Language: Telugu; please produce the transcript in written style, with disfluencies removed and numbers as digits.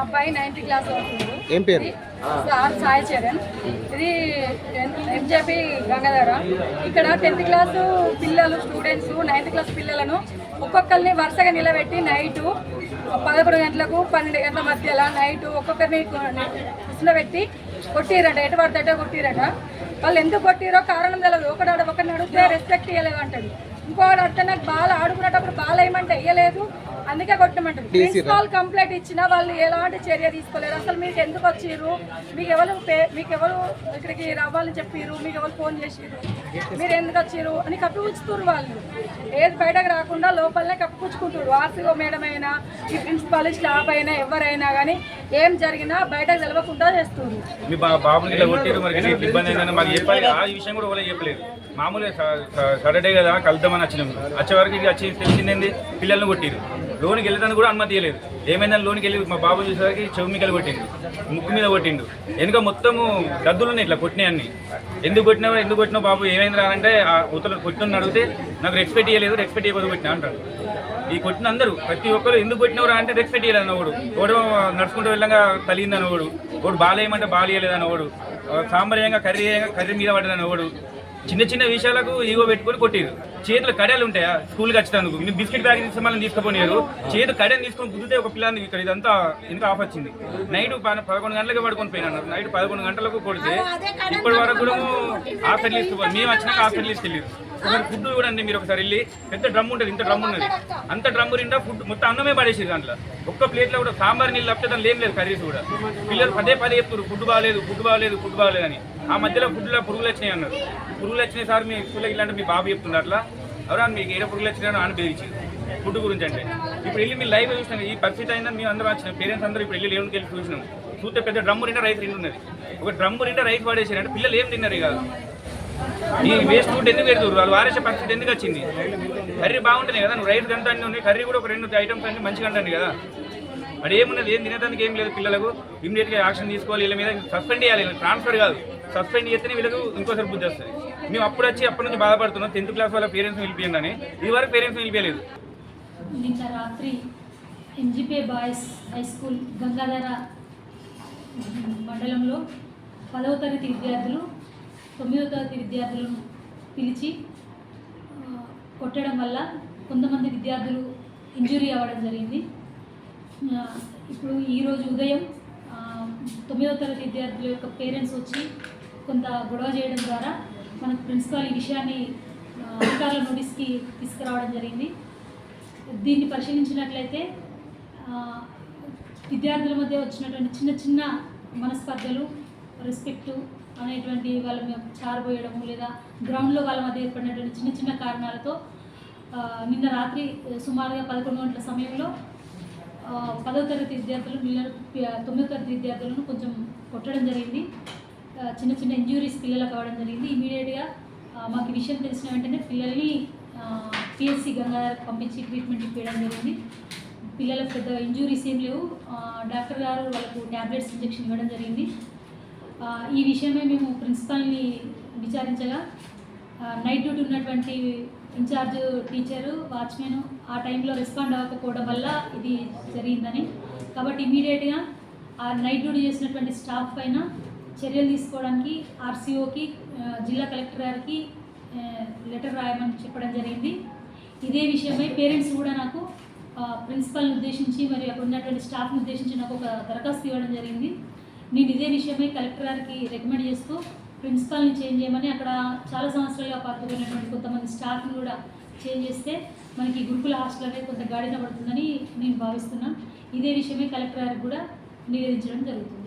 అబ్బాయి 9th క్లాస్ అవుతుంది. ఏం పేరు? సాయి చరణ్. ఇది ఎంజేపీ గంగాధర. ఇక్కడ 10th క్లాస్ పిల్లలు స్టూడెంట్స్ 9th క్లాస్ పిల్లలను ఒక్కొక్కరిని వరుసగా నిలబెట్టి నైటు 11 గంటలకు 12 గంటల మధ్యలో నైటు ఒక్కొక్కరిని కూర్చుండబెట్టి కొట్టిరట. ఎటు పడితే కొట్టిరట. వాళ్ళు ఎందుకు కొట్టిరో కారణం తెలియదు. ఒకరిని అడిగితే రెస్పెక్ట్ ఇవ్వలేదు అంటాడు. ఇంకొకటి అడితే నాకు బాల్ ఆడుకునేటప్పుడు బాల్ వేయమంటే వేయలేదు, అందుకే కొట్టమంటారు. ప్రిన్సిపాల్ కంప్లైంట్ ఇచ్చినా వాళ్ళు ఎలాంటి చర్య తీసుకోలేరు. అసలు మీకు ఎందుకు వచ్చిర్రు, మీకు ఎవరు ఇక్కడికి రావాలని చెప్పిర్రు, మీకు ఎవరు ఫోన్ చేసిర్రు, మీరు ఎందుకు వచ్చిర్రు అని కప్పిపుచ్చుతున్నారు. వాళ్ళు ఏది బయటకు రాకుండా లోపలనే కప్పిపుచ్చుకుంటారు. ఆర్సీఓ మేడం అయినా ఈ ప్రిన్సిపాల్ స్టాఫ్ అయినా ఎవరైనా కానీ ఏం జరిగినా బయటకు తెలవకుండా చేస్తున్నారు. మీ బాబుని ఇలా కొట్టిరు, మరి ఇబ్బంది అయిందని మాకు చెప్పాలి. ఆ విషయం కూడా ఎవరు చెప్పలేదు. మామూలుగా సాటర్డే కదా కలుద్దామని వచ్చినాము. వచ్చే వరకు ఇది వచ్చి తెలిసిందేంది పిల్లల్ని కొట్టిరు. లోనికి వెళ్ళడానికి కూడా అనుమతి ఇవ్వలేదు. ఏమైందని లోనికి వెళ్ళి మా బాబు చూసేసరికి చెవిమికలు కొట్టిండు, ముక్కు మీద కొట్టిండు, వెనుక మొత్తము గద్దులున్నాయి ఇట్లా కొట్టినాయన్ని. ఎందుకు కొట్టినావు బాబు ఏమైంది రానంటే ఆ ఉత్తలు కొట్టిన అడిగితే నాకు రెస్పెక్ట్ ఇవ్వలేదు, రెస్పెక్ట్ ఇవ్వదు కొట్టినా అంటాడు. ఈ కొట్టిన అందరూ ప్రతి ఒక్కరు ఎందుకు కొట్టినవరా అంటే రెస్పెక్ట్ ఇవ్వలేదు అన్నవాడు, ఒకడు నడుచుకుంటూ వెళ్ళంగా తలిగింది అన్నవాడు, ఒకడు బాలేయమంటే బాలు ఇవ్వలేదు అన్నవాడు, సాంబార్యంగా కర్రీ మీద పడ్డది అన్నవాడు. చిన్న చిన్న విషయాలకు ఈగో పెట్టుకొని కొట్టిరు. చేతులు కడయాలు ఉంటాయా స్కూల్కి వచ్చినందుకు? మీరు బిస్కెట్ ప్యాకెట్ ఇస్తే మళ్ళీ తీసుకుపోయారు. చేతి కడయాలు తీసుకొని కుదిరితే ఒక పిల్లని ఇక్కడ ఇదంతా ఇంకా ఆఫ్ వచ్చింది. నైట్ 11 గంటలకి పడుకొని పోయినారు. నైట్ 11 గంటలకు కొడితే ఇప్పటి వరకు కూడా హాస్పిటల్ తీసుకుపోయి మేము వచ్చినాక హాస్పిటల్ తీసుకెళ్ళారు. ఒకసారి ఫుడ్ కూడా అండి, మీరు ఒకసారి వెళ్ళి పెద్ద డ్రమ్ ఉంటుంది, ఇంత డ్రమ్ ఉన్నది, అంత డ్రమ్ నిండా ఫుడ్ మొత్తం అన్నమే పడేసి దాంట్లో ఒక్క ప్లేట్లో కూడా సాంబార్ నీళ్ళు తప్పితే దాంట్లో ఏం లేదు, కర్రీస్ కూడా. పిల్లలు పదే చెప్తారు ఫుడ్ బాగాలేదు అని. ఆ మధ్యలో ఫుడ్లో పురుగులు వచ్చినాయి అన్నారు. పురుగులు వచ్చినాయి సార్ మీ స్కూల్కి ఇలాంటి మీ బాబు చెప్తున్నారు అట్లా. ఎవరా మీకు ఏదో పురుగులు వచ్చినాయో అని బెదిరించి ఫుడ్ గురించి అంటే ఇప్పుడు వెళ్ళి మీరు లైవ్ చూసినాం. ఈ పరిస్థితి అయిందని మేము అందరూ వచ్చినాం, పేరెంట్స్ అందరూ ఇప్పుడు వెళ్ళి లేవుకి వెళ్ళి చూసినాం. చూస్తే పెద్ద డ్రమ్ము నిండా రైస్ రెండు ఉన్నది. ఒక డ్రమ్ము నిండా రైస్ పడేసారు అంటే పిల్లలు ఏం తిన్నారు ఇక? ఈ వేస్ట్ ఫుడ్ ఎందుకు పెడుతున్నారు? వాళ్ళు వారేసే పరిస్థితి ఎందుకు వచ్చింది? కర్రీ బాగుంటుంది కదా, నువ్వు రైస్ గంట అన్నీ ఉన్నాయి, కర్రీ కూడా ఒక 2 ఐటమ్స్ అన్ని మంచిగా ఉంటుంది కదా. మరి ఏమున్నది, ఏం తినేదానికి ఏం లేదు. పిల్లలకు ఇమీడియట్గా యాక్షన్ తీసుకోవాలి, వీళ్ళ మీద సస్పెండ్ చేయాలి. ట్రాన్స్ఫర్ కాదు, సస్పెండ్ చేస్తేనే వీళ్ళకు ఇంకోసారి బుద్ధి వస్తుంది. మేము అప్పటి నుంచి బాధపడుతున్నాం 10th క్లాస్ వాళ్ళ పేరెంట్స్ పిలిపియండి అని. ఇది వరకు పేరెంట్స్ పిలిపించలేదు. నిన్న రాత్రి MGP boys high school Gangadhara మండలంలో 10వ తరగతి విద్యార్థులు 9వ తరగతి విద్యార్థులను పిలిచి కొట్టడం వల్ల కొంతమంది విద్యార్థులు ఇంజురీ అవ్వడం జరిగింది. ఇప్పుడు ఈరోజు ఉదయం 9వ తరగతి విద్యార్థుల యొక్క పేరెంట్స్ వచ్చి కొంత గొడవ చేయడం ద్వారా మనకు ప్రిన్సిపాల్ ఈ విషయాన్ని అధికారుల నోటీస్కి తీసుకురావడం జరిగింది. దీన్ని పరిశీలించినట్లయితే విద్యార్థుల మధ్య వచ్చినటువంటి చిన్న మనస్పర్ధలు, రెస్పెక్టు అనేటువంటి వాళ్ళ మీద చారబోయడము లేదా గ్రౌండ్లో వాళ్ళ మధ్య ఏర్పడినటువంటి చిన్న కారణాలతో నిన్న రాత్రి సుమారుగా 11 గంటల సమయంలో 10వ తరగతి విద్యార్థులు 9వ తరగతి విద్యార్థులను కొంచెం కొట్టడం జరిగింది. చిన్న ఇంజ్యూరీస్ పిల్లలకు అవ్వడం జరిగింది. ఇమీడియట్గా మాకు ఈ విషయం తెలిసిన వెంటనే పిల్లల్ని పిఎస్సి గంగాధరకు పంపించి ట్రీట్మెంట్ ఇప్పించడం జరిగింది. పిల్లలకు పెద్ద ఇంజ్యూరీస్ ఏం లేవు. డాక్టర్ గారు వాళ్ళకు ట్యాబ్లెట్స్ ఇంజెక్షన్ ఇవ్వడం జరిగింది. ఈ విషయమే మేము ప్రిన్సిపాల్ని విచారించగా నైట్ డ్యూటీ ఉన్నటువంటి ఇన్ఛార్జ్ టీచరు వాచ్మెన్ ఆ టైంలో రెస్పాండ్ అవ్వకపోవడం వల్ల ఇది జరిగిందని, కాబట్టి ఇమీడియట్గా ఆ నైట్ డ్యూటీ చేసినటువంటి స్టాఫ్ పైన చర్యలు తీసుకోవడానికి ఆర్సీఓకి జిల్లా కలెక్టర్ గారికి లెటర్ రాయమని చెప్పడం జరిగింది. ఇదే విషయమై పేరెంట్స్ కూడా నాకు ప్రిన్సిపల్ని ఉద్దేశించి మరియు అక్కడ ఉన్నటువంటి స్టాఫ్ని ఉద్దేశించి నాకు ఒక దరఖాస్తు ఇవ్వడం జరిగింది. నేను ఇదే విషయమై కలెక్టర్ గారికి రికమెండ్ చేస్తూ ప్రిన్సిపాల్ని చేంజ్ చేయమని, అక్కడ చాలా సంవత్సరాలుగా పాల్గొన్నటువంటి కొంతమంది స్టాఫ్ని కూడా చేంజ్ చేస్తే మనకి గురుకుల హాస్టల్ అనేది కొంత గాడిన పడుతుందని నేను భావిస్తున్నాను. ఇదే విషయమై కలెక్టర్ గారికి కూడా నివేదించడం జరుగుతుంది.